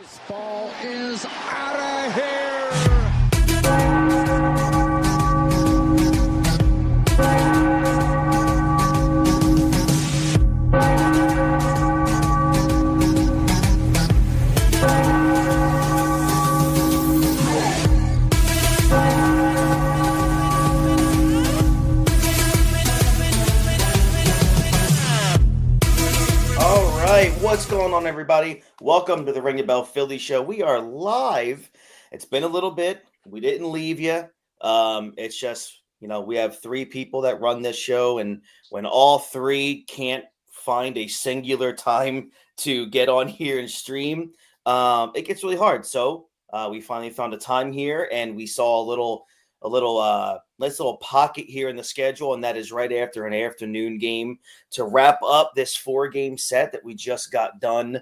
This ball is out of here. What's going on, everybody? Welcome to the Ring the Bell Philly Show. We are live. It's been a little bit. We didn't leave you. It's just, we have three people that run this show, and when all three can't find a singular time to get on here and stream, it gets really hard. So we finally found a time here, and we saw a nice little pocket here in the schedule, and that is right after an afternoon game to wrap up this 4-game set that we just got done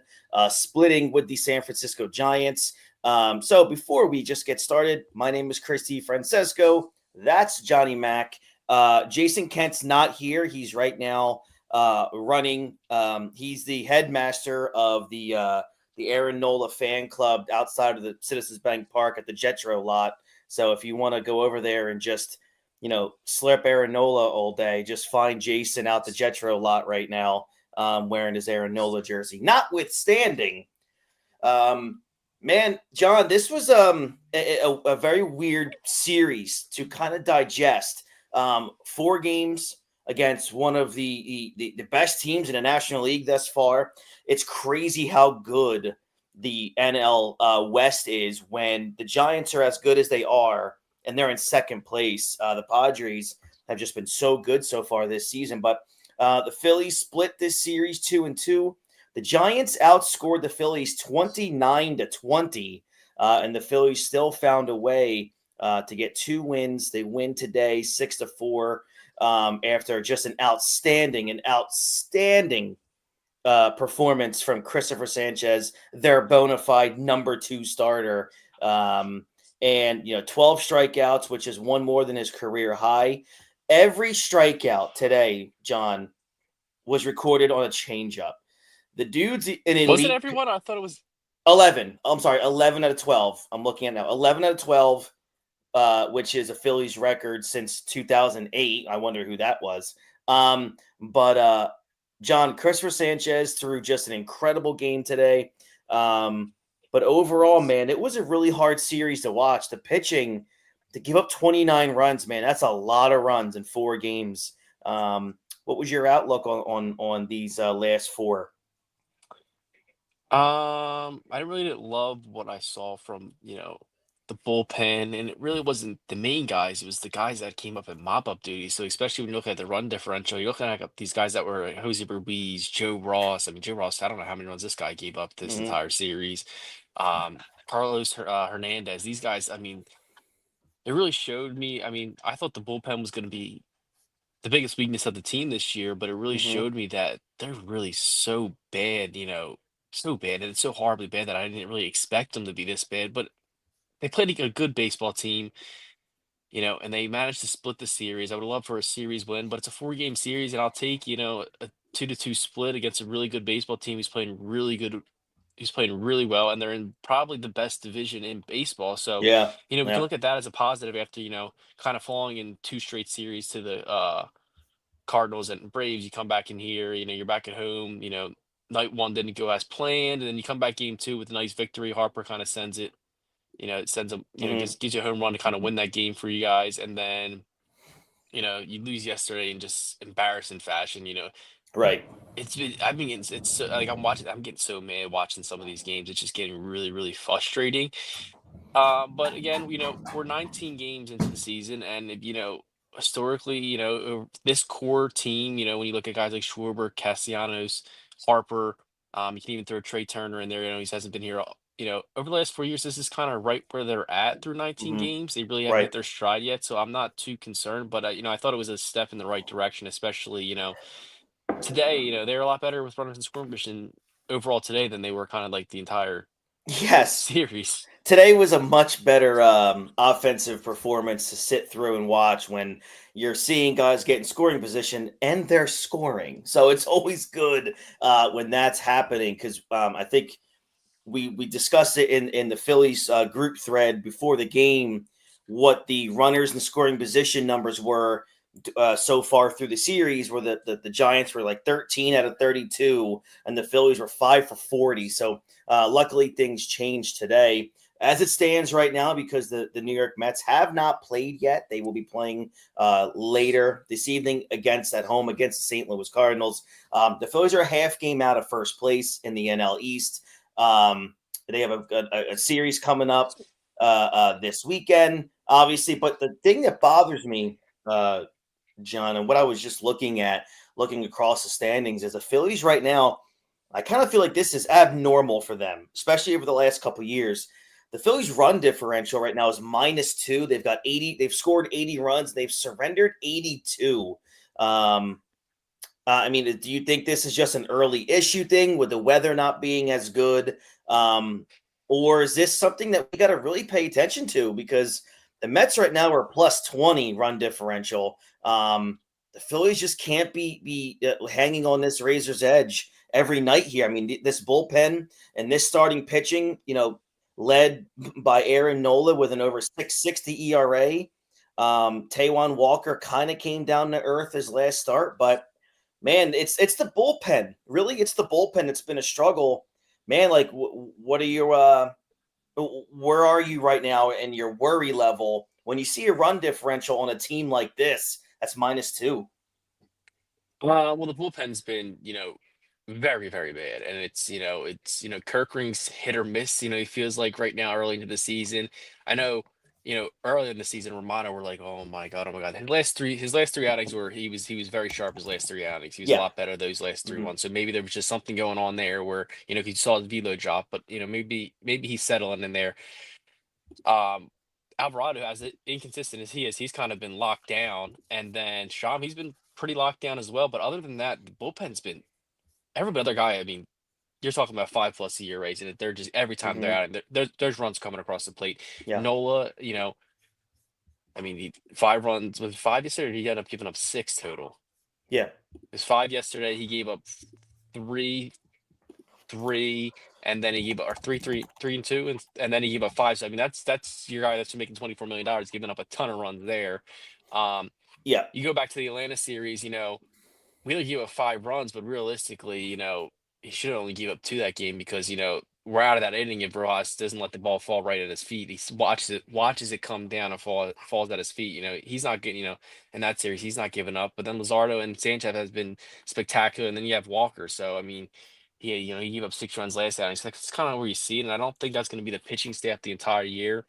splitting with the San Francisco Giants. So before we just get started, my name is Christy Francesco. That's Johnny Mac. Jason Kent's not here. He's right now running. He's the headmaster of the Aaron Nola fan club outside of the Citizens Bank Park at the Jetro lot. So if you want to go over there and just, slurp Aaron Nola all day, just find Jason out the Jetro lot right now wearing his Aaron Nola jersey. Notwithstanding, man, John, this was a very weird series to kind of digest. 4 games against one of the best teams in the National League thus far. It's crazy how good the NL West is when the Giants are as good as they are and they're in second place. The Padres have just been so good so far this season, but the Phillies split this series 2-2. The Giants outscored the Phillies 29-20, and the Phillies still found a way to get 2 wins. They win today 6-4 after just an outstanding performance from Christopher Sanchez, their bona fide number 2 starter. And 12 strikeouts, which is one more than his career high. Every strikeout today, John, was recorded on a changeup. The dude's an elite. Was it everyone? I thought it was 11. I'm sorry, 11 out of 12. I'm looking at now. 11 out of 12, which is a Phillies record since 2008. I wonder who that was. But John, Christopher Sanchez threw just an incredible game today. But overall, man, it was a really hard series to watch. The pitching, to give up 29 runs, man, that's a lot of runs in 4 games. What was your outlook on these last 4? I really didn't love what I saw from, the bullpen, and it really wasn't the main guys. It was the guys that came up at mop-up duty. So especially when you look at the run differential, you're looking at these guys that were Jose Ruiz, Joe Ross. I mean, Joe Ross, I don't know how many runs this guy gave up this entire series. Carlos Hernandez, these guys, I mean, it really showed me. I mean, I thought the bullpen was going to be the biggest weakness of the team this year, but it really showed me that they're really so bad, so bad. And it's so horribly bad that I didn't really expect them to be this bad. But they played a good baseball team, and they managed to split the series. I would love for a series win, but it's a 4-game series, and I'll take, a 2-2 split against a really good baseball team who's playing really good. He's playing really well, and they're in probably the best division in baseball. So, we can look at that as a positive after, kind of falling in 2 straight series to the Cardinals and Braves. You come back in here, you're back at home, night 1 didn't go as planned, and then you come back game 2 with a nice victory. Harper kind of sends it, it sends them, gives you a home run to kind of win that game for you guys. And then, you lose yesterday in just embarrassing fashion, Right. it's so, like I'm getting so mad watching some of these games. It's just getting really, really frustrating. But again, we're 19 games into the season, and historically, this core team, when you look at guys like Schwarber, Castellanos, Harper, you can even throw Trey Turner in there. He hasn't been here. Over the last 4 years, this is kind of right where they're at through 19 games. They really haven't hit their stride yet, so I'm not too concerned. But I thought it was a step in the right direction, especially today. They're a lot better with runners and scoring position overall today than they were kind of like the entire series. Today was a much better offensive performance to sit through and watch when you're seeing guys get in scoring position and they're scoring. So it's always good when that's happening because I think we discussed it in the Phillies group thread before the game, what the runners and scoring position numbers were so far through the series, where the Giants were like 13 out of 32, and the Phillies were 5 for 40. So luckily things changed today. As it stands right now, because the New York Mets have not played yet, they will be playing later this evening at home against the St. Louis Cardinals. The Phillies are a half game out of first place in the NL East. They have a series coming up this weekend, obviously. But the thing that bothers me, John, and what I was just looking across the standings, is the Phillies right now. I kind of feel like this is abnormal for them, especially over the last couple of years. The Phillies' run differential right now is -2. They've got 80. They've scored 80 runs. They've surrendered 82. I mean, do you think this is just an early issue thing with the weather not being as good? Or is this something that we got to really pay attention to? Because the Mets right now are +20 run differential. The Phillies just can't be hanging on this razor's edge every night here. I mean, this bullpen and this starting pitching, led by Aaron Nola with an over 6.60 ERA. Taijuan Walker kind of came down to earth his last start, but man, it's the bullpen. Really, it's the bullpen. It's been a struggle, man. Like, what are your where are you right now in your worry level when you see a run differential on a team like this that's -2? Well, the bullpen's been, very, very bad, and Kirkring's hit or miss. He feels like right now, early into the season. I know, early in the season, Romano were like, "Oh my god, oh my god." His last three outings were he was very sharp. His last three outings, he was a Yeah. lot better those last three Hmm. ones. So maybe there was just something going on there where he saw his velo drop, but maybe he's settling in there. Um, Alvarado, as inconsistent as he is, he's kind of been locked down, and then Sham, he's been pretty locked down as well. But other than that, the bullpen's been every other guy. I mean, you're talking about 5+ a year rates, and they're just every time they're Hmm. out, and there's runs coming across the plate. Yeah. Nola, I mean, 5 runs with five yesterday. Or he ended up giving up six total. Yeah. It was five yesterday. He gave up three, three, and then he gave up or three and two, and then he gave up five. So I mean, that's your guy that's making $24 million, giving up a ton of runs there. Um, Yeah. you go back to the Atlanta series, we only gave up 5 runs, but realistically, he should only give up two that game because, we're out of that inning if Rojas doesn't let the ball fall right at his feet. Watches it come down and falls at his feet. He's not getting, in that series, he's not giving up. But then Luzardo and Sanchez has been spectacular. And then you have Walker. So, I mean, he gave up 6 runs last outing. So that's kind of where you see it. And I don't think that's going to be the pitching staff the entire year.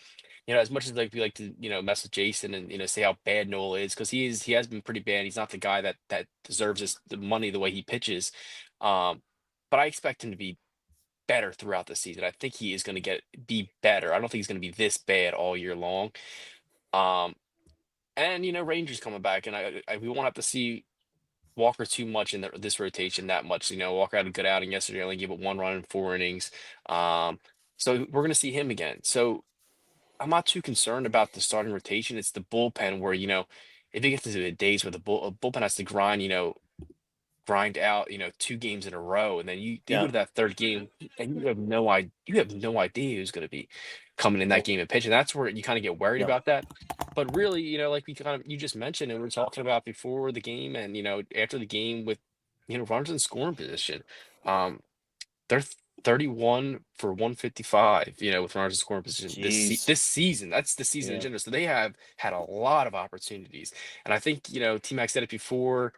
As much as like we like to, mess with Jason and say how bad Noel is, because he has been pretty bad. He's not the guy that deserves the money the way he pitches. Um, but I expect him to be better throughout the season. I think he is going to be better. I don't think he's going to be this bad all year long. Um, and Rangers coming back, and we won't have to see Walker too much in this rotation that much. Walker had a good outing yesterday, only gave up 1 run in 4 innings. So we're going to see him again. So I'm not too concerned about the starting rotation. It's the bullpen where, if it gets to the days where the bullpen has to grind out, 2 games in a row, and then you go Yeah. to that third game and you have no idea who's going to be coming in that Nope. game and pitching. That's where you kind of get worried Yeah. about that. But really, like you just mentioned, and we are talking about before the game and after the game with runners in scoring position. Um, they're 31 for 155, with runners in scoring position Jeez. this season. That's the season in Yeah. general. So they have had a lot of opportunities. And I think, T-Mac said it before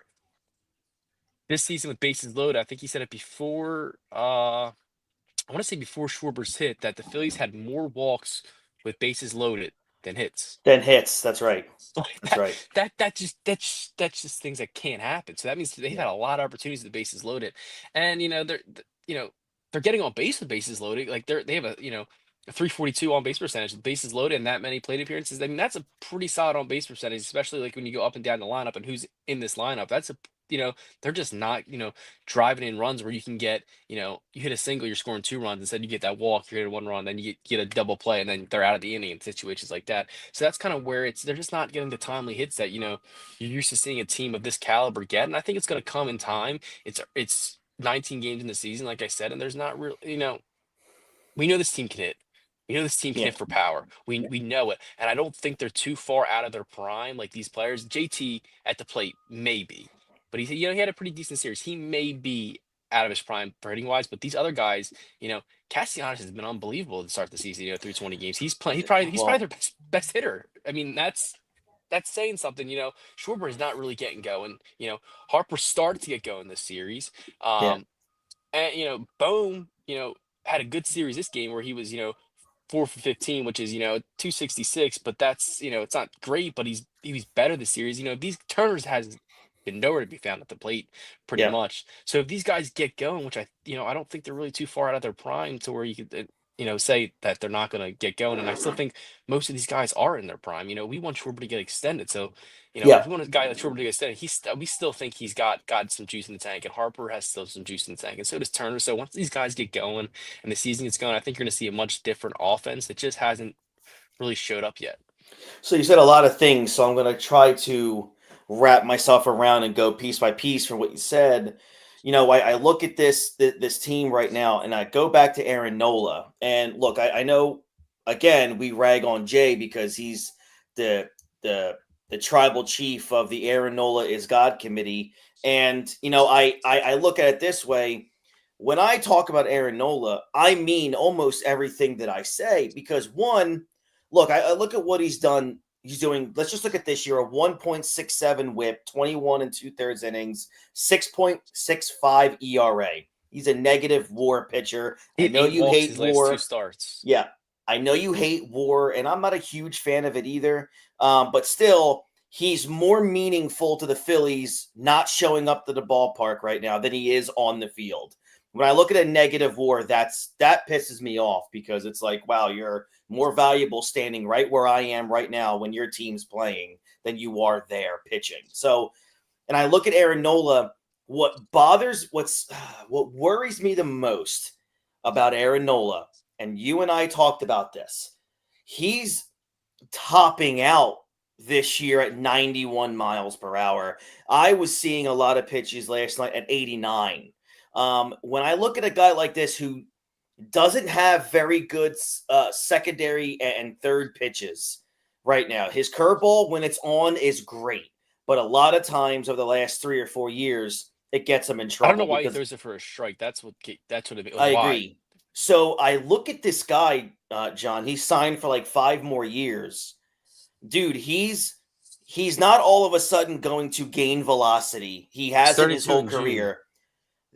this season with bases loaded. I think he said it before I want to say before Schwarber's hit that the Phillies had more walks with bases loaded than hits. Then hits. That's right. Like That's right. that's just things that can't happen. So that means they've Yeah. had a lot of opportunities with the bases loaded, and they're getting on base with bases loaded. Like they have a 342 on base percentage with bases loaded and that many plate appearances. I mean that's a pretty solid on base percentage, especially like when you go up and down the lineup and who's in this lineup. That's a they're just not driving in runs where you can get you hit a single, you're scoring 2 runs. Instead you get that walk, you're hitting 1 run, then you get a double play, and then they're out of the inning in situations like that. So that's kind of where they're just not getting the timely hits that you're used to seeing a team of this caliber get, and I think it's going to come in time. It's 19 games in the season, like I said, and there's not real, We know this team can hit. We know this team can Yeah. hit for power. We know it, and I don't think they're too far out of their prime. Like these players, JT at the plate, maybe, but he had a pretty decent series. He may be out of his prime for hitting wise, but these other guys, Castellanos has been unbelievable to start the season. Through 20 games, he's playing. He's probably Well, their best hitter. I mean, that's saying something. Schwarber is not really getting going. Harper started to get going this series. yeah. Um, and Bohm, had a good series this game where he was, 4 for 15, which is 266, but that's it's not great, but he was better this series. These Turner's has been nowhere to be found at the plate, pretty Yeah. much. So if these guys get going, which I don't think they're really too far out of their prime to where you could. Say that they're not going to get going, and I still think most of these guys are in their prime. We want Schwarber to get extended, so if Yeah. we want a guy like Schwarber to get extended, we still think he's got some juice in the tank, and Harper has still some juice in the tank, and so does Turner. So once these guys get going and the season gets going, I think you're going to see a much different offense that just hasn't really showed up yet. So you said a lot of things, so I'm going to try to wrap myself around and go piece by piece for what you said. I look at this team right now, and I go back to Aaron Nola. And look, I know again we rag on Jay because he's the the the tribal chief of the Aaron Nola is God committee. And I look at it this way. When I talk about Aaron Nola, I mean almost everything that I say because one, look, I look at what he's done. He's doing, let's just look at this year, a 1.67 whip, 21 and two-thirds innings, 6.65 ERA. He's a negative WAR pitcher. He I had know 8 you walks hate his last two WAR. starts. Yeah, I know you hate WAR, and I'm not a huge fan of it either. But still, he's more meaningful to the Phillies not showing up to the ballpark right now than he is on the field. When I look at a negative WAR, that pisses me off because it's like, wow, you're more valuable standing right where I am right now when your team's playing than you are there pitching. So, and I look at Aaron Nola. What worries me the most about Aaron Nola, and you and I talked about this. He's topping out this year at 91 miles per hour. I was seeing a lot of pitches last night at 89. When I look at a guy like this who doesn't have very good secondary and third pitches right now, his curveball when it's on is great, but a lot of times over the last 3 or 4 years, it gets him in I don't know trouble why he because throws it for a strike. That's what it I like. Why? agree. So I look at this guy, John. He's signed for like 5 more years. Dude, he's not all of a sudden going to gain velocity. He He's hasn't his 32 whole in June. career.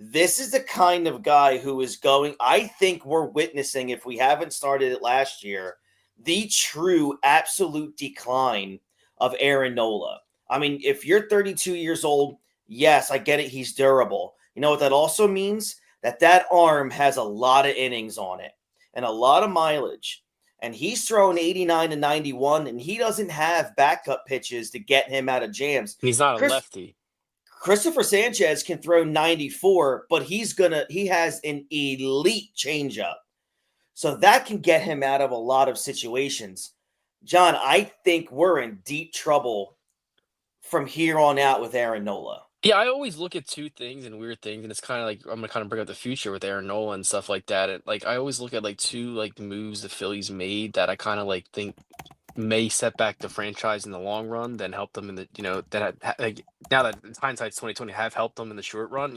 This is the kind of guy who is going, I think we're witnessing, if we haven't started it last year, the true absolute decline of Aaron Nola. I mean, if you're 32 years old, yes, I get it. He's durable. You know what that also means? That arm has a lot of innings on it and a lot of mileage. And he's throwing 89 to 91, and he doesn't have backup pitches to get him out of jams. And he's not a Chris, lefty. Christopher Sanchez can throw 94, but he has an elite changeup. So that can get him out of a lot of situations. John, I think we're in deep trouble from here on out with Aaron Nola. Yeah, I always look at two things and weird things, and it's kind of like I'm gonna kind of bring up the future with Aaron Nola and stuff like that. And like I always look at like two like moves the Phillies made that I kind of like think may set back the franchise in the long run, then help them in the like now that hindsight's 2020 have helped them in the short run.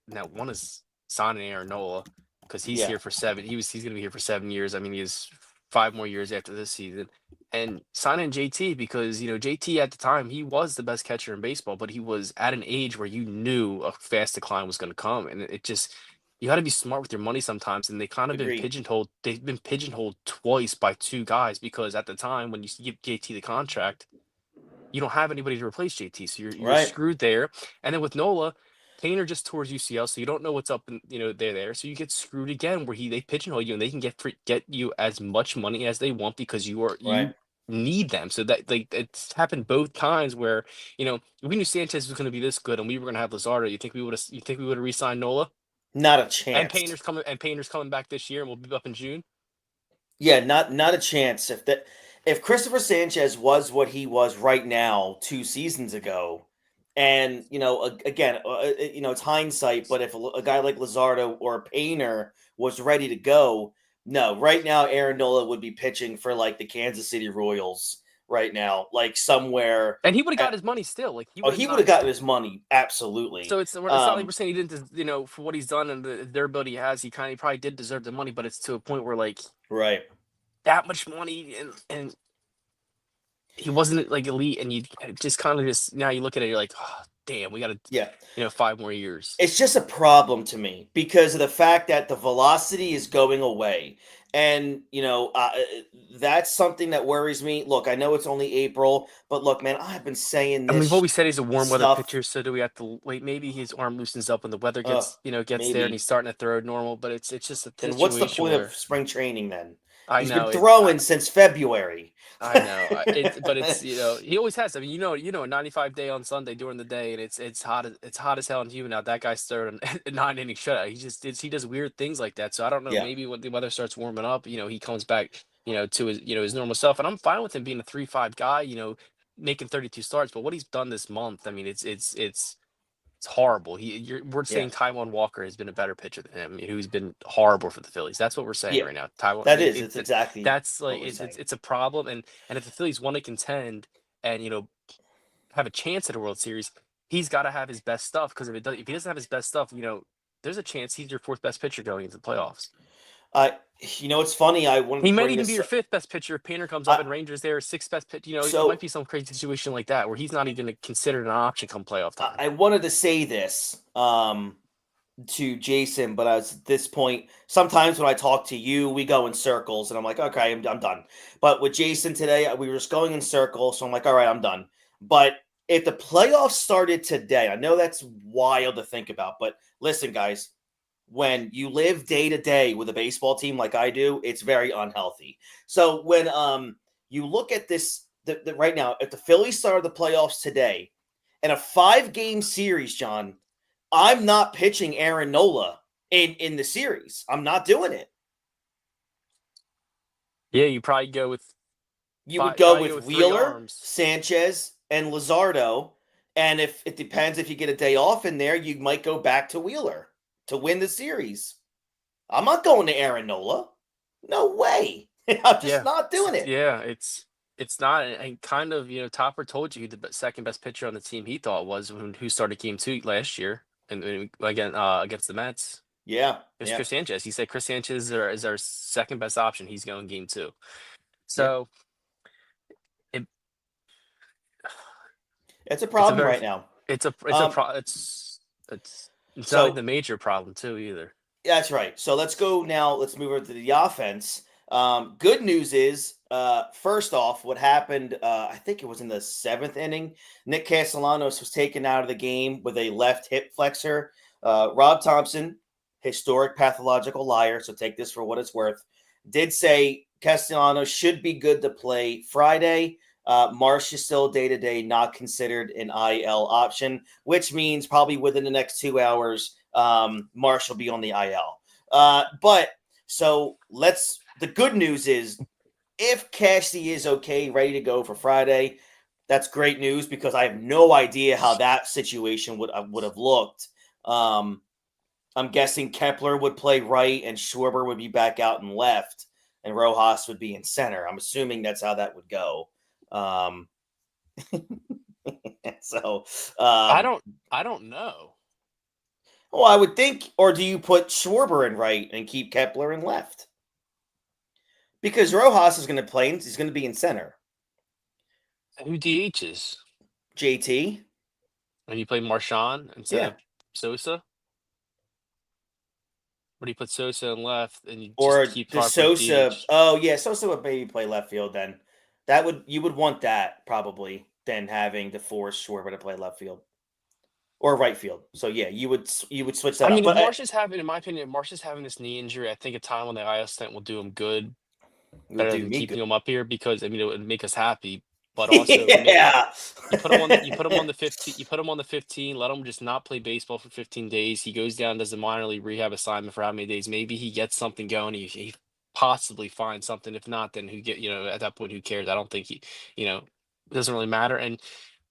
Now one is signing Aaron Nola because he's Yeah, here for seven. He's gonna be here for 7 years. I mean, he has 5 more years after this season. And signing JT because JT at the time he was the best catcher in baseball, but he was at an age where you knew a fast decline was going to come, and it just you got to be smart with your money sometimes. And agree. they've been pigeonholed twice by two guys because at the time when you give JT the contract, you don't have anybody to replace JT, so you're Right, screwed there. And then with Nola, Painter just towards UCL, so you don't know what's up, and they're there, so you get screwed again. Where they pigeonhole you, and they can get you as much money as they want because right. you need them. So that like it's happened both times where we knew Sanchez was going to be this good, and we were going to have Lazardo. You think we would have re-signed Nola Not a and chance. Painter's coming back this year, and we'll be up in June. Yeah, not a chance. If Christopher Sanchez was what he was right now 2 seasons ago, and again, it's hindsight, but if a guy like Lazardo or Painter was ready to go, No, right now Aaron Nola would be pitching for like the Kansas City Royals right now, like somewhere. And he would have got his money still. Like he Oh, would have he would have not. gotten his money absolutely. So it's not like we're saying he didn't, for what he's done and the durability he has, he probably did deserve the money, but it's to a point where like Right. that much money and he wasn't like elite, and you just kind of just now you look at it, you're like, oh, damn, we got to, Yeah. 5 more years. It's just a problem to me because of the fact that the velocity is going away. And, that's something that worries me. Look, I know it's only April, but look, man, I've been saying And we've this always said he's a warm weather stuff. pitcher, so do we have to wait? Maybe his arm loosens up when the weather gets there and Maybe. he's starting to throw normal. But it's just a Then what's the situation point where of spring training then? I He's been know throwing since February. I know but it's he always has. I mean, a 95-day on Sunday during the day, and it's hot as hell and humid out. That guy's throwing a 9-inning shutout. He does weird things like that. So I don't know. Yeah. Maybe when the weather starts warming up, he comes back, to his his normal self. And I'm fine with him being a 3-5 guy. Making 32 starts. But what he's done this month, I mean, it's horrible. We're Yeah. saying Taijuan Walker has been a better pitcher than him, who's been horrible for the Phillies. That's what we're saying Yeah. right now. Taiwan. It's exactly That's what like we're saying. it's a problem. And if the Phillies want to contend and have a chance at a World Series, he's got to have his best stuff. Because if he doesn't have his best stuff, there's a chance he's your 4th best pitcher going into the playoffs. It's funny. I wanted He to might bring even this be your up. 5th best pitcher if Painter comes up and Rangers there 6th best pitcher. It might be some crazy situation like that where he's not even considered an option come playoff time. I wanted to say this to Jason, but at this point, sometimes when I talk to you, we go in circles, and I'm like, okay, I'm done. But with Jason today, we were just going in circles, so I'm like, all right, I'm done. But if the playoffs started today, I know that's wild to think about, but listen, guys, when you live day to day with a baseball team like I do, it's very unhealthy. So when you look at this right now, if the Phillies started the playoffs today in a 5-game series, John, I'm not pitching Aaron Nola in the series. I'm not doing it. Yeah, you probably go with You would go with 3 Wheeler, arms. Sanchez, and Luzardo. And if it depends if you get a day off in there, you might go back to Wheeler to win the series. I'm not going to Aaron Nola. No way. I'm just not doing it. Yeah, it's not. And kind of, Topper told you who the second best pitcher on the team he thought was who started game 2 last year and again against the Mets. Yeah, it was Chris Sanchez. He said Chris Sanchez is our second best option. He's going game 2. So it's a problem right now. It's not even the major problem too either. That's right. So let's go now. Let's move over to the offense. Good news is, first off, what happened, I think it was in the 7th inning, Nick Castellanos was taken out of the game with a left hip flexor. Rob Thompson, historic pathological liar, so take this for what it's worth, did say Castellanos should be good to play Friday. Marsh is still day-to-day, not considered an IL option, which means probably within the next 2 hours, Marsh will be on the IL. The good news is if Cassie is okay, ready to go for Friday, that's great news because I have no idea how that situation would have looked. I'm guessing Kepler would play right and Schwarber would be back out and left and Rojas would be in center. I'm assuming that's how that would go. I don't know. Well, I would think, or do you put Schwarber in right and keep Kepler in left? Because Rojas is going to play, he's going to be in center. Who DHs? JT. And you play Marchand instead of Sosa? Or do you put Sosa in left and you just keep Sosa? DH? Oh yeah, Sosa would maybe play left field then. You would want that probably than having to force Schwarber to play left field or right field. So yeah, you would switch that. I mean, if Marsh is having, in my opinion, if Marsh is having this knee injury, I think a time on the IL stint will do him good, better than keeping him up here because it would make us happy. But also, you put him on the 15. You put him on the 15. Let him just not play baseball for 15 days. He goes down, does a minor league rehab assignment for how many days? Maybe he gets something going. He possibly finds something. If not, then at that point, who cares? I don't think it doesn't really matter. And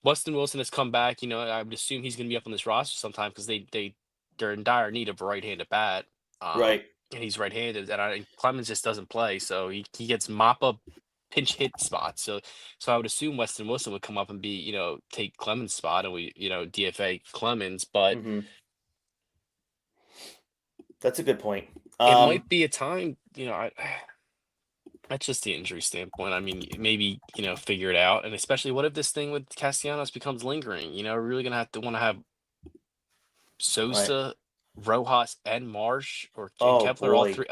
Weston Wilson has come back. I would assume he's going to be up on this roster sometime because they're in dire need of a right-handed bat. Right. and he's right-handed, and Clemens just doesn't play, so he gets mop-up pinch hit spots. So I would assume Weston Wilson would come up and be, take Clemens' spot, and we, DFA Clemens, but Hmm. That's a good point. it might be a time, that's just the injury standpoint. I mean, maybe, figure it out. And especially what if this thing with Castellanos becomes lingering? We're really gonna have to want to have Right. Sosa, Rojas, and Marsh and Oh Kepler, all boy. three,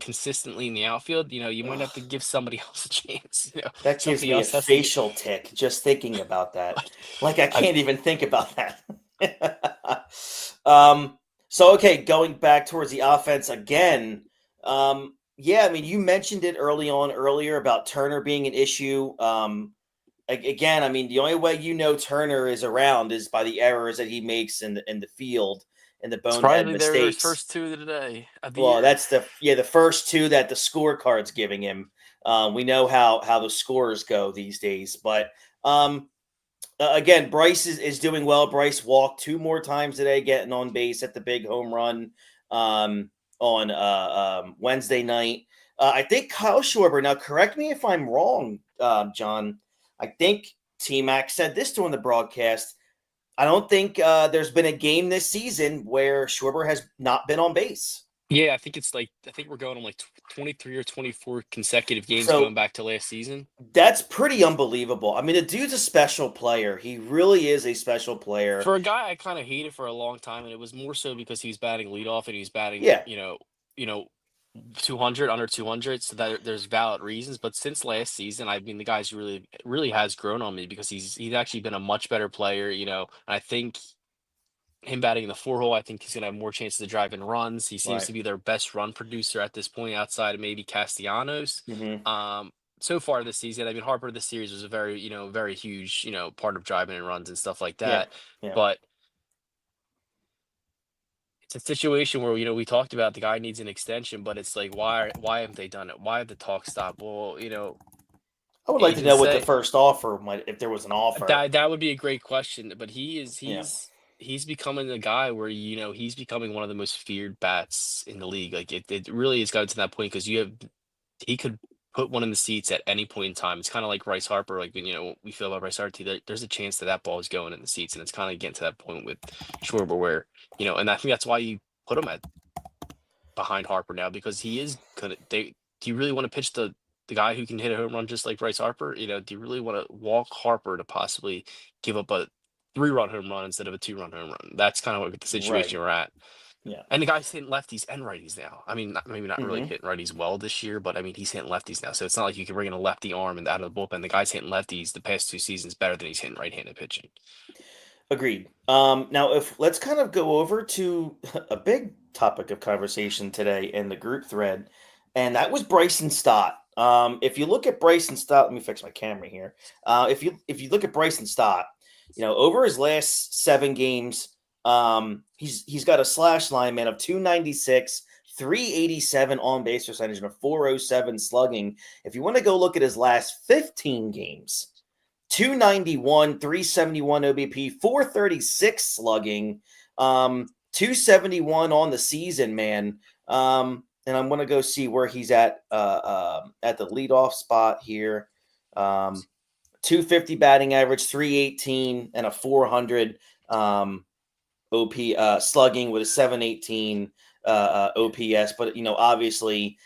consistently in the outfield. You might have to Ugh, give somebody else a chance. that gives Somebody me a else has to get facial tick just thinking about that. like, Like I I can't even think about that. um. So okay, going back towards the offense again. Yeah, I mean, you mentioned it earlier about Turner being an issue. Again, I mean, the only way Turner is around is by the errors that he makes in the field and the bonehead surprisingly they were his mistakes. first two of the day of the Well, year. that's the first two that the scorecard's giving him. We know how the scores go these days, but again, Bryce is doing well. Bryce walked two more times today, getting on base at the big home run um, on Wednesday night. I think Kyle Schwarber. Now, correct me if I'm wrong, John. I think T Mac said this during the broadcast. I don't think there's been a game this season where Schwarber has not been on base. Yeah, I think we're going on like 23 or 24 consecutive games going So back to last season. that's pretty unbelievable. I mean, the dude's a special player. He really is a special player. For a guy I kind of hated for a long time, and it was more so because he was batting leadoff and he's batting, Yeah, you know, 200 under 200. So that there's valid reasons. But since last season, I mean, the guy's really has grown on me because he's actually been a much better player. And I think him batting in the four hole, I think he's gonna have more chances to drive in runs. He seems right. to be their best run producer at this point, outside of maybe Castellanos. Hmm. Um, so far this season, I mean, Harper this series was a very, very huge, part of driving in runs and stuff like Yeah, that. yeah. But it's a situation where, we talked about the guy needs an extension, but it's like, why haven't they done it? Why have the talk stopped? Well, I would like to know agents what the say first offer might, if there was an offer. that would be a great question. But Yeah, he's becoming a guy where, he's becoming one of the most feared bats in the league. Like it really has gotten to that point because he could put one in the seats at any point in time. It's kind of like Bryce Harper. Like when, we feel about Bryce Harper, there's a chance that ball is going in the seats, and it's kind of getting to that point with Schwarber where, and I think that's why you put him at behind Harper now, because he is gonna. Do you really want to pitch the guy who can hit a home run just like Bryce Harper? Do you really want to walk Harper to possibly give up a 3-run home run instead of a 2-run home run? That's kind of what the right. situation we're at. Yeah. And the guy's hitting lefties and righties now. I mean, maybe not really Hmm. hitting righties well this year, but I mean, he's hitting lefties now. So it's not like you can bring in a lefty arm and out of the bullpen. The guy's hitting lefties the past 2 seasons better than he's hitting right-handed pitching. Agreed. Now, if let's kind of go over to a big topic of conversation today in the group thread, and that was Bryson Stott. If you look at Bryson Stott, let me fix my camera here. If you look at Bryson Stott, over his last 7 games, he's got a slash line, man, of 296, 387 on base percentage, and a 407 slugging. If you want to go look at his last 15 games, 291, 371 OBP, 436 slugging, 271 on the season, man. And I'm going to go see where he's at the leadoff spot here. 250 batting average, 318, and a 400 OP slugging with a 718 OPS. But, obviously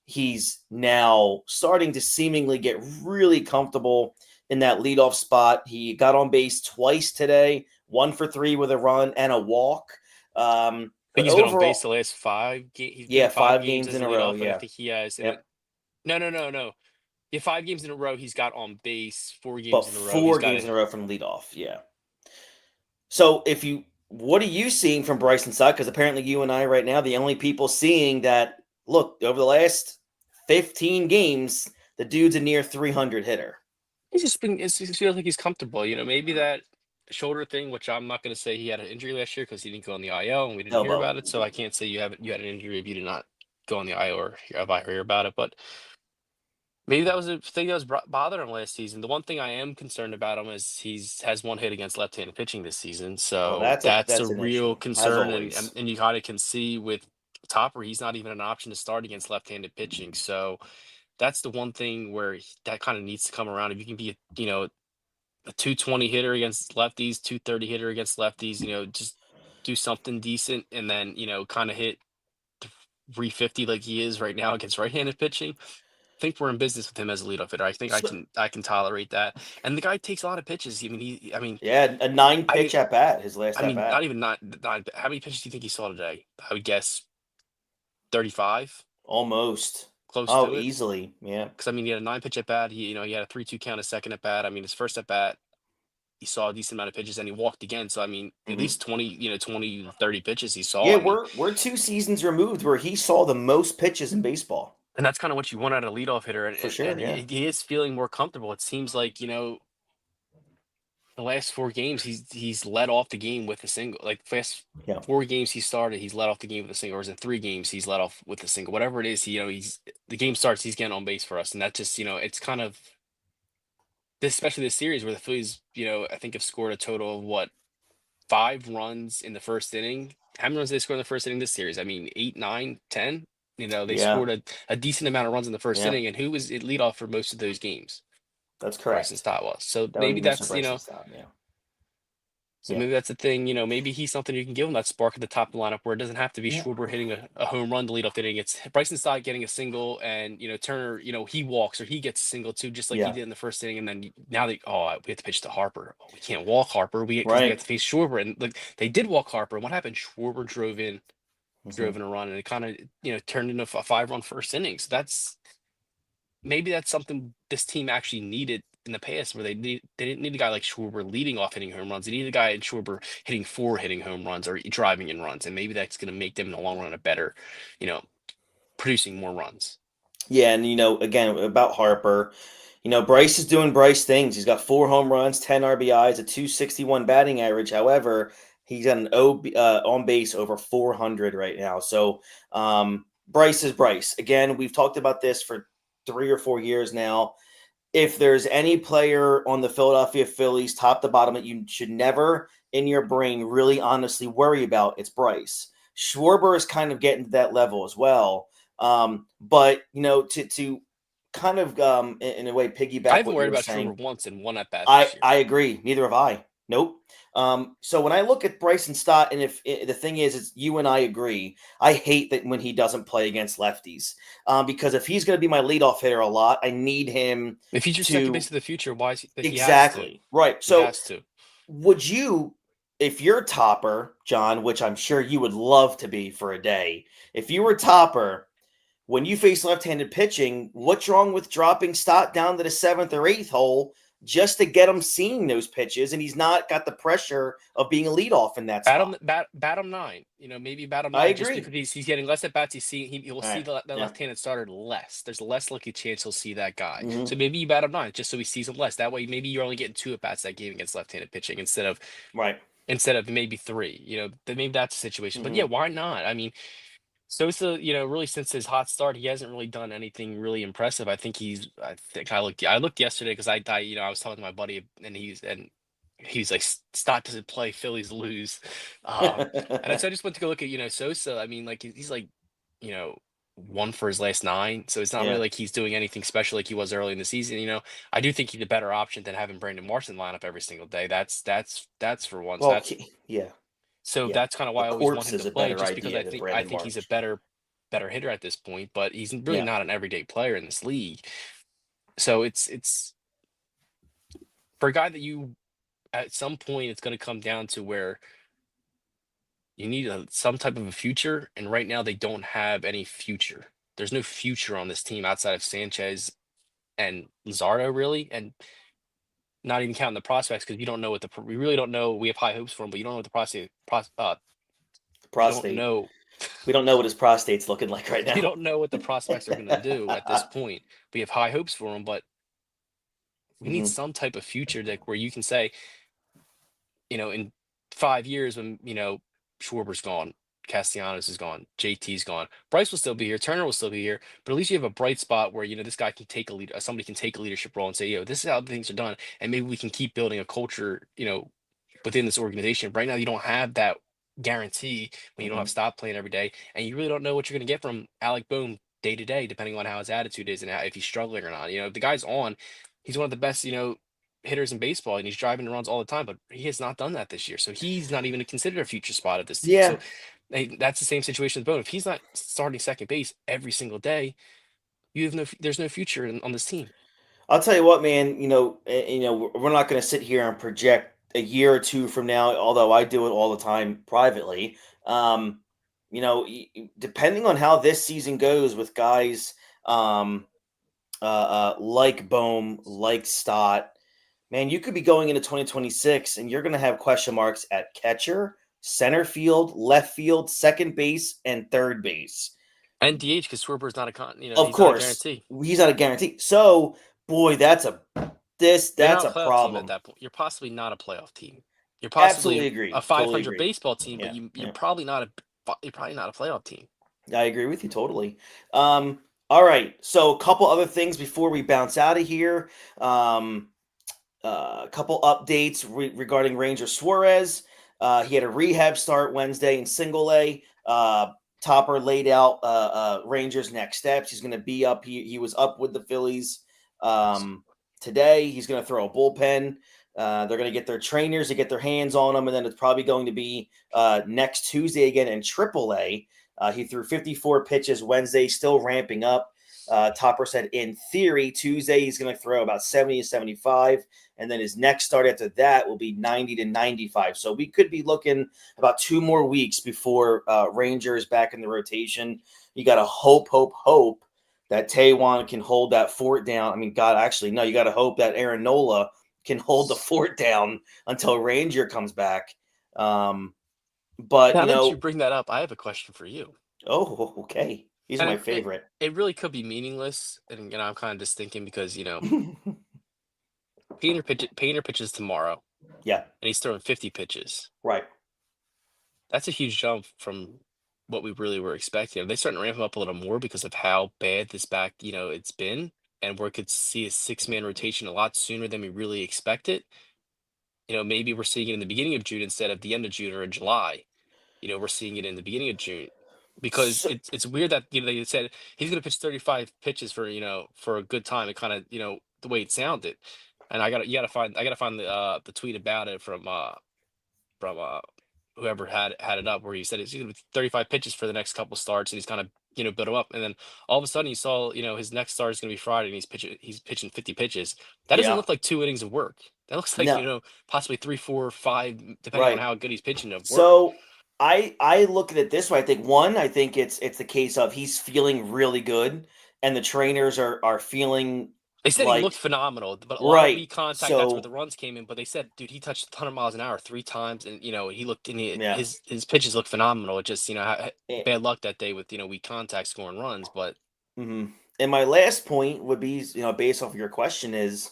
he's now starting to seemingly get really comfortable in that leadoff spot. He got on base twice today, 1 for 3 with a run and a walk. I think But he's been on base overall, the last 5 games. He's been yeah, in 5 five games games as in a a row. leadoff, and I Yeah. think he has Yep. no, no, no, no. Yeah, 5 games in a row. He's got on base 4 But games in a row. He's four got games a in a row from leadoff. Yeah. So what are you seeing from Bryson Stott? Because apparently you and I right now, the only people seeing that, look, over the last 15 games, the dude's a near 300 hitter. He's just been. It just feels like he's comfortable. Maybe that shoulder thing, which I'm not going to say he had an injury last year because he didn't go on the IL and we didn't hear Elbow. about it. So I can't say you had an injury if you did not go on the IL or if I hear about it. But maybe that was a thing that was bothering him last season. The one thing I am concerned about him is he's has 1 hit against left-handed pitching this season. Well, So that's a that's an real issue, as concern, and always. and you kind of can see with Topper, he's not even an option to start against left-handed pitching. So that's the one thing where that kind of needs to come around. If you can be a 220 hitter against lefties, 230 hitter against lefties, just do something decent, and then kind of hit 350 like he is right now against right-handed pitching. I think we're in business with him as a leadoff hitter. I think I So, can tolerate that. And the guy takes a lot of pitches. yeah, a 9 I pitch at bat, his last I at mean, bat. not even not. How many pitches do you think he saw today? I would guess 35, Almost. close Oh, to it. easily. Yeah. Because he had a 9 pitch at bat. He had a 3-2 count, a second at bat. His first at bat, he saw a decent amount of pitches, and he walked again. So at Hmm. least 20, 20 to 30 pitches he saw. Yeah, we're 2 seasons removed where he saw the most pitches in baseball. And that's kind of what you want out of a leadoff hitter, and For and, sure, and yeah. he is feeling more comfortable. It seems like the last 4 games he's led off the game with a single. Like last Yeah. 4 games he started, he's led off the game with a single. Or is it 3 games he's led off with a single? Whatever it is, he's the game starts, he's getting on base for us, and that just it's kind of this, especially this series where the Phillies I think have scored a total of what 5 runs in the first inning. How many runs did they score in the first inning this series? 8, 9, 10. They Yeah. scored a decent amount of runs in the first Yeah. inning, and who was at leadoff for most of those games? That's Bryson correct. Stott was. So That would maybe be Mr. that's Bryson Stott, yeah. so Yeah. maybe that's the thing. Maybe he's something you can give him that spark at the top of the lineup where it doesn't have to be Yeah. Schwarber hitting a home run to lead off the inning. It's Bryson Stott getting a single, and Turner, he walks or he gets a single too, just like he Yeah. did in the first inning. And then now we have to pitch to Harper. Oh, we can't walk Harper. Because we have Right. to face Schwarber, and like they did walk Harper. And what happened? Schwarber Mhm. drove in a run, and it kind of turned into a 5-run first inning. So maybe that's something this team actually needed in the past, where they didn't need a guy like Schwarber leading off hitting home runs. They needed a guy in Schwarber hitting home runs or driving in runs, and maybe that's going to make them in the long run a better, you know, producing more runs. Yeah, and again about Harper, Bryce is doing Bryce things. He's got 4 home runs, 10 RBIs, a 261 batting average. However, he's got an on base over 400 right now. So Bryce is Bryce. Again, we've talked about this for 3 or 4 years now. If there's any player on the Philadelphia Phillies, top to bottom, that you should never in your brain really honestly worry about, it's Bryce. Schwarber is kind of getting to that level as well. But to kind of in a way I piggyback haven't what you worried were about saying, Schwarber once in one at bat I this year. I agree. Neither have I. Nope. So when I look at Bryson Stott, and if the thing is you and I agree, I hate that when he doesn't play against lefties, because if he's going to be my leadoff hitter a lot, I need him If he's your second base to of the future, why is he has to? exactly right. He So has to. would you, if you're Topper, John, which I'm sure you would love to be for a day, if you were Topper, when you face left-handed pitching, what's wrong with dropping Stott down to the 7th or 8th hole just to get him seeing those pitches, and he's not got the pressure of being a leadoff in that spot? Bat him 9. Maybe bat him I 9 just agree. because he's getting less at bats. He will All see right. the Yeah. left-handed starter less. There's less likely chance he'll see that guy. Hmm. So maybe you bat him 9 just so he sees him less. That way, maybe you're only getting 2 at bats that game against left-handed pitching Right. instead of maybe 3. Maybe that's the situation. But yeah, Hmm. why not? Sosa, really since his hot start, he hasn't really done anything really impressive. I looked yesterday because I was talking to my buddy, and he's like, Stott doesn't play, Phillies lose. So I just went to go look at, Sosa. Like he's like, you know, 1 for his last 9. So it's not really Yeah. like he's doing anything special like he was early in the season. I do think he's a better option than having Brandon Marshall line up every single day. That's for once. Well, yeah. So Yeah. that's kind of A why I always want corpse him is to a play, better just because idea than I Brandon think he's a Marsh. better hitter at this point, but he's really Yeah. not an everyday player in this league. So it's for a guy that you at some point it's going to come down to where you need some type of a future, and right now they don't have any future. There's no future on this team outside of Sanchez and Luzardo, really, and not even counting the prospects, because you don't know we really don't know. We have high hopes for him, but you don't know what you don't Prostate. know We don't know what his prostate's looking like right you now. don't know what the prospects are going to do at this point. We have high hopes for him, but we need Hmm. some type of future that where you can say, in 5 years when Schwarber's gone, Castellanos is gone, JT's gone, Bryce will still be here, Turner will still be here, but at least you have a bright spot where this guy can take a lead, somebody can take a leadership role and say, this is how things are done, and maybe we can keep building a culture, within this organization. Right now, you don't have that guarantee when you don't have Hmm. stop playing every day, and you really don't know what you're going to get from Alec Bohm day to day, depending on how his attitude is and how, if he's struggling or not. If the guy's on, he's one of the best, hitters in baseball, and he's driving runs all the time, but he has not done that this year. So he's not even considered a future spot of this team. Yeah, So that's the same situation with Bohm. If he's not starting second base every single day, there's no future on this team. I'll tell you what, man. We're not going to sit here and project a year or two from now. Although I do it all the time privately. Um, depending on how this season goes with guys um, like Bohm, like Stott, man, you could be going into 2026 and you're going to have question marks at catcher, center field, left field, second base, and third base. And DH because Swerber's not Of he's not a course, guarantee. he's not a guarantee. So, boy, You're that's not a a playoff team at problem. that point. You're possibly not a playoff team. You're Absolutely possibly a agree. Totally 500 agree. baseball team, but Yeah, you're yeah. probably not a playoff team. I agree with you totally. All right. So, a couple other things before we bounce out of here. Um, a couple updates regarding Ranger Suarez. He had a rehab start Wednesday in Single A. Topper laid out Rangers' next steps. He's going to be up. He was up with the Phillies today. He's going to throw a bullpen. They're going to get their trainers to get their hands on him, and then it's probably going to be next Tuesday again in AAA. He threw 54 pitches Wednesday, still ramping up. Topper said in theory Tuesday he's going to throw about 70 to 75, and then his next start after that will be 90 to 95. So we could be looking about 2 more weeks before Ranger is back in the rotation. You got to hope that Taiwan can hold that fort down. I mean, God, actually, no, you got to hope that Aaron Nola can hold the fort down until Ranger comes back. But, Now that you bring that up, I have a question for you. oh, okay. These are And my it, favorite. it really could be meaningless. And, I'm kind of just thinking because, Painter pitches tomorrow, Yeah, and he's throwing 50 pitches. right. That's a huge jump from what we really were expecting. Are they starting to ramp him up a little more because of how bad this back, it's been? And we could see a six-man rotation a lot sooner than we really expected. Maybe we're seeing it in the beginning of June instead of the end of June or in July. We're seeing it in the beginning of June because So, it's weird that they said he's going to pitch 35 pitches for a good time. It kind of the way it sounded, and I gotta find the tweet about it from whoever had it up where he said he's going to be 35 pitches for the next couple starts, and he's kind of build him up, and then all of a sudden you saw his next start is going to be Friday, and he's pitching 50 pitches. That doesn't yeah, look like 2 innings of work. That looks like no, possibly 3, 4, 5, depending on right. how good he's pitching of work. So I look at it this way. I think it's the case of he's feeling really good, and the trainers are feeling They said he looked like phenomenal, but a lot of right. weak contact. That's where So the runs came in. But they said, dude, he touched 100 miles an hour 3 times, and he looked in yeah. his pitches look phenomenal. It just Eh, bad luck that day with weak contact scoring runs. But mhm. And my last point would be, based off of your question, is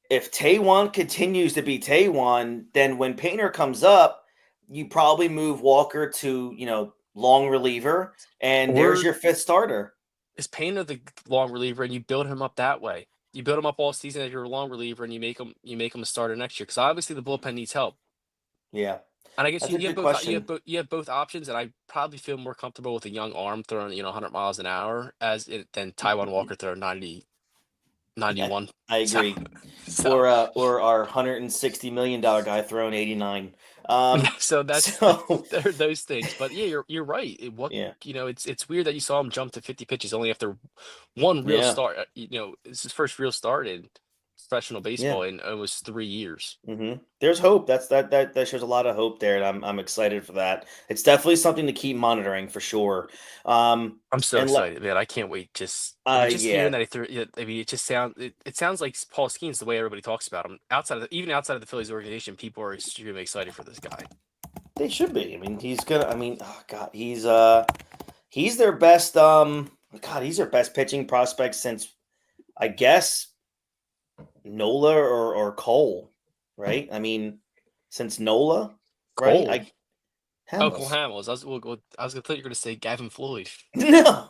if Taiwan continues to be Taiwan, then when Painter comes up, you probably move Walker to long reliever, and there's or your fifth starter. is Painter the long reliever, and you build him up that way? You build him up all season as your long reliever, and you make him a starter next year because obviously the bullpen needs help. Yeah, And I guess that's you, a you have good both question. you have both options, and I probably feel more comfortable with a young arm throwing 100 miles an hour than Taiwan Walker throwing 91. I So agree. so Or our $160 million guy throwing 89. so So there are those things. But yeah, you're right. yeah, It's weird that you saw him jump to 50 pitches only after one real yeah, start. It's his first real start in professional yeah. baseball in almost 3 years. There's hope. That shows a lot of hope there, and I'm excited for that. It's definitely something to keep monitoring for sure. I'm so And excited, man. I can't wait. Just hearing yeah, that he threw. Yeah, I mean, it sounds like Paul Skeens the way everybody talks about him. Even outside of the Phillies organization, people are extremely excited for this guy. they should be. I mean, he's gonna. I mean, oh God, he's their best. God, he's their best pitching prospect since I guess Nola or Cole, right? I mean, since Nola, right? Cole. Oh, Cole Hamels. Hamels. I was gonna thought you were gonna say Gavin Floyd. No,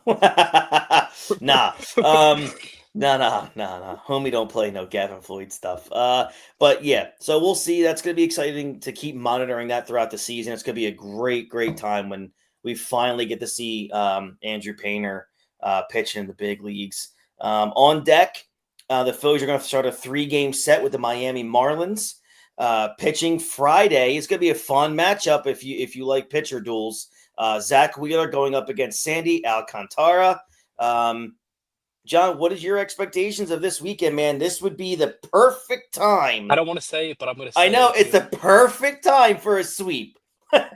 nah. No. Homie don't play no Gavin Floyd stuff. But yeah, so we'll see. That's going to be exciting to keep monitoring that throughout the season. It's going to be a great time when we finally get to see Andrew Painter pitch in the big leagues. On deck, the Phillies are going to start a 3-game set with the Miami Marlins. Pitching Friday. It's going to be a fun matchup if you like pitcher duels. Zach Wheeler going up against Sandy Alcantara. John, what is your expectations of this weekend, man? This would be the perfect time. I don't want to say it, but I'm going to say I know it it's the perfect time for a sweep. I'm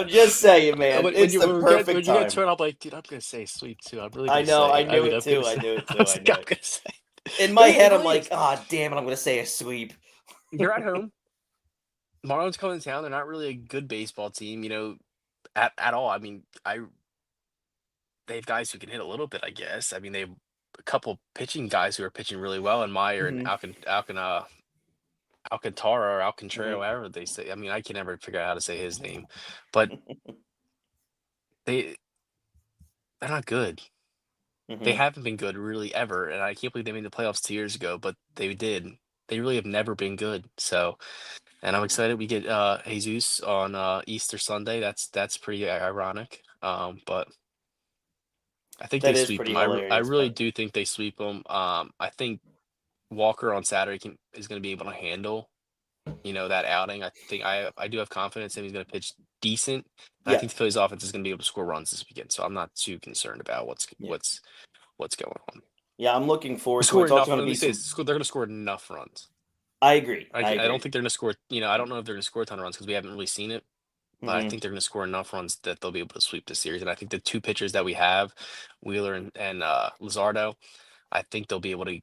just saying, man. It's the perfect when time. You're gonna turn up like, dude, I'm gonna say sweep too. I'm really. I Gonna know. say I it. knew mean, it too. I knew it too. I knew it. Say. In my head, I'm really like, oh, damn it! I'm going to say a sweep. You're at home. Marlins coming to town. They're not really a good baseball team, at all. I mean, they have guys who can hit a little bit, I guess. I mean, they have a couple pitching guys who are pitching really well, and Meyer and Alcantara or Alcantara, whatever they say. I mean, I can never figure out how to say his name, but they're not good. They haven't been good really ever, and I can't believe they made the playoffs 2 years ago, but they did. They really have never been good. So, and I'm excited we get Jesus on Easter Sunday. That's pretty ironic. But I think they That is sweep pretty them. I hilarious. really But do think they sweep them. I think Walker on Saturday is going to be able to handle that outing. I do have confidence in he's going to pitch decent. And I yeah, think the Phillies offense is going to be able to score runs this weekend. So I'm not too concerned about what's going on. yeah, I'm looking forward to it. Score It's also enough. going Let to me be say some. this, they're going to score enough runs. I agree. I don't think they're going to score. I don't know if they're going to score a ton of runs because we haven't really seen it. But I think they're going to score enough runs that they'll be able to sweep the series. And I think the two pitchers that we have, Wheeler and Luzardo, I think they'll be able to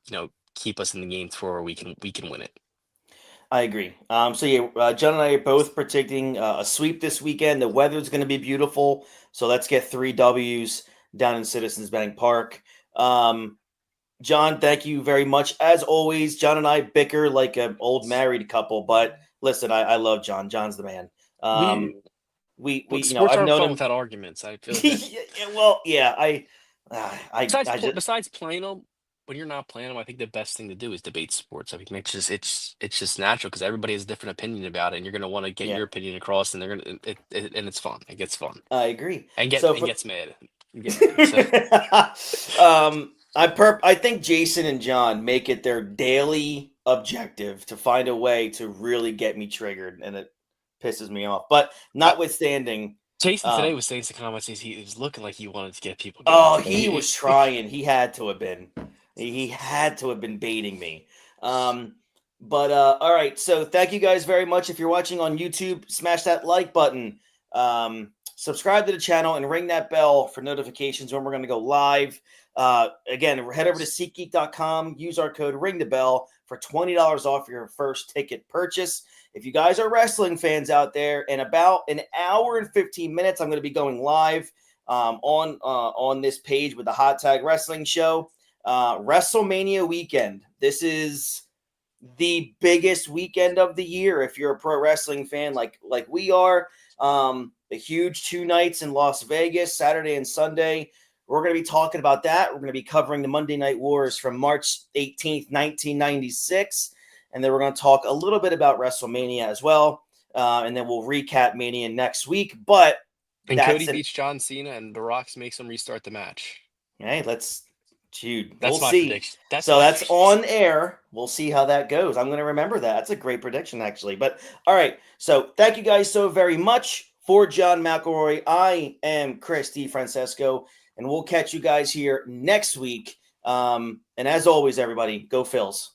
keep us in the game for where we can win it. I agree. So yeah, John and I are both predicting a sweep this weekend. The weather's going to be beautiful, so let's get 3 W's down in Citizens Bank Park. John, thank you very much. As always, John and I bicker like an old married couple, but listen, I love John. John's the man. We Sports I've aren't known fun him. without arguments. I feel that. Well, yeah, Besides playing them, when you're not playing them, I think the best thing to do is debate sports. I mean, it's just natural because everybody has a different opinion about it, and you're going to want to get your opinion across, and they're going to and it's fun. It gets fun. I agree. And gets mad. So. I think Jason and John make it their daily objective to find a way to really get me triggered, and it pisses me off. But notwithstanding, Jason today was saying some comments. He was looking like he wanted to get people going. Oh, he was trying. He had to have been. He had to have been baiting me. But all right. So thank you guys very much. If you're watching on YouTube, smash that like button. Subscribe to the channel and ring that bell for notifications when we're going to go live. Again, head over to SeatGeek.com. Use our code Ring the Bell for $20 off your first ticket purchase. If you guys are wrestling fans out there, in about an hour and 15 minutes, I'm going to be going live on this page with the Hot Tag Wrestling Show. WrestleMania weekend. This is the biggest weekend of the year if you're a pro wrestling fan like we are. A huge 2 nights in Las Vegas, Saturday and Sunday. We're going to be talking about that. We're going to be covering the Monday Night Wars from March 18th, 1996. And then we're going to talk a little bit about WrestleMania as well. And then we'll recap Mania next week. But Cody beats John Cena and The Rock makes him restart the match. Hey, that's we'll my see. Prediction. That's on air. We'll see how that goes. I'm going to remember that. That's a great prediction, actually. But all right. So thank you guys so very much. For John McElroy, I am Chris DiFrancesco, and we'll catch you guys here next week. And as always, everybody, go Phils.